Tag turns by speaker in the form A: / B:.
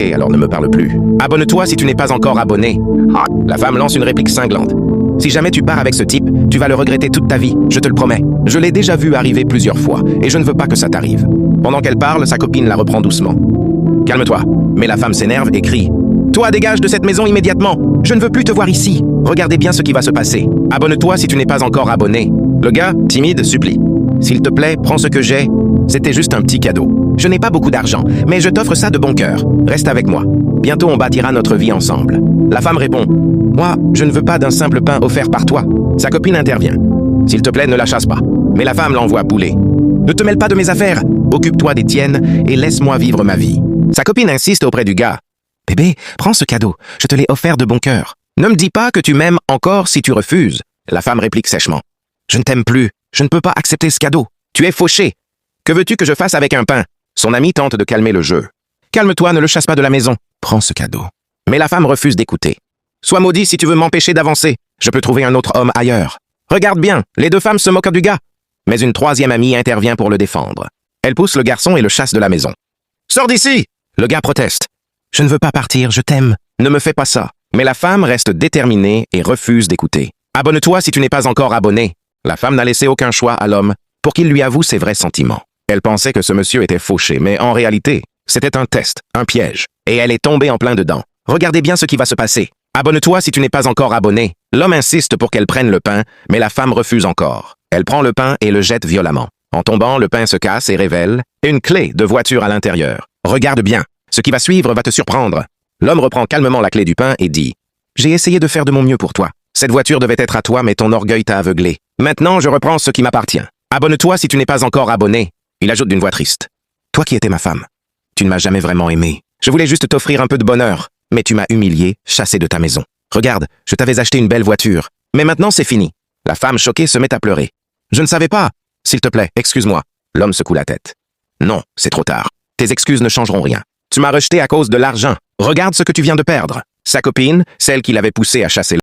A: Et alors ne me parle plus. Abonne-toi si tu n'es pas encore abonné. La femme lance une réplique cinglante. Si jamais tu pars avec ce type, tu vas le regretter toute ta vie, je te le promets. Je l'ai déjà vu arriver plusieurs fois, et je ne veux pas que ça t'arrive. Pendant qu'elle parle, sa copine la reprend doucement. Calme-toi. Mais la femme s'énerve et crie. Toi, dégage de cette maison immédiatement. Je ne veux plus te voir ici. Regardez bien ce qui va se passer. Abonne-toi si tu n'es pas encore abonné. Le gars, timide, supplie. S'il te plaît, prends ce que j'ai. C'était juste un petit cadeau. Je n'ai pas beaucoup d'argent, mais je t'offre ça de bon cœur. Reste avec moi. Bientôt, on bâtira notre vie ensemble. La femme répond. Moi, je ne veux pas d'un simple pain offert par toi. Sa copine intervient. S'il te plaît, ne la chasse pas. Mais la femme l'envoie bouler. Ne te mêle pas de mes affaires. Occupe-toi des tiennes et laisse-moi vivre ma vie. Sa copine insiste auprès du gars. Bébé, prends ce cadeau. Je te l'ai offert de bon cœur. Ne me dis pas que tu m'aimes encore si tu refuses. La femme réplique sèchement. Je ne t'aime plus. Je ne peux pas accepter ce cadeau. Tu es fauché. Que veux-tu que je fasse avec un pain? Son ami tente de calmer le jeu. Calme-toi, ne le chasse pas de la maison. Prends ce cadeau. Mais la femme refuse d'écouter. Sois maudit si tu veux m'empêcher d'avancer. Je peux trouver un autre homme ailleurs. Regarde bien, les deux femmes se moquent du gars. Mais une troisième amie intervient pour le défendre. Elle pousse le garçon et le chasse de la maison. Sors d'ici! Le gars proteste. Je ne veux pas partir, je t'aime. Ne me fais pas ça. Mais la femme reste déterminée et refuse d'écouter. Abonne-toi si tu n'es pas encore abonné. La femme n'a laissé aucun choix à l'homme pour qu'il lui avoue ses vrais sentiments. Elle pensait que ce monsieur était fauché, mais en réalité, c'était un test, un piège. Et elle est tombée en plein dedans. Regardez bien ce qui va se passer. Abonne-toi si tu n'es pas encore abonné. L'homme insiste pour qu'elle prenne le pain, mais la femme refuse encore. Elle prend le pain et le jette violemment. En tombant, le pain se casse et révèle une clé de voiture à l'intérieur. Regarde bien. Ce qui va suivre va te surprendre. L'homme reprend calmement la clé du pain et dit « J'ai essayé de faire de mon mieux pour toi. Cette voiture devait être à toi, mais ton orgueil t'a aveuglé. Maintenant, je reprends ce qui m'appartient. Abonne-toi si tu n'es pas encore abonné. » Il ajoute d'une voix triste. « Toi qui étais ma femme, tu ne m'as jamais vraiment aimé. Je voulais juste t'offrir un peu de bonheur, mais tu m'as humilié, chassé de ta maison. Regarde, je t'avais acheté une belle voiture. Mais maintenant, c'est fini. » La femme choquée se met à pleurer. « Je ne savais pas. S'il te plaît, excuse-moi. » L'homme secoue la tête. « Non, c'est trop tard. Tes excuses ne changeront rien. Tu m'as rejeté à cause de l'argent. Regarde ce que tu viens de perdre. » Sa copine, celle qui l'avait poussé à chasser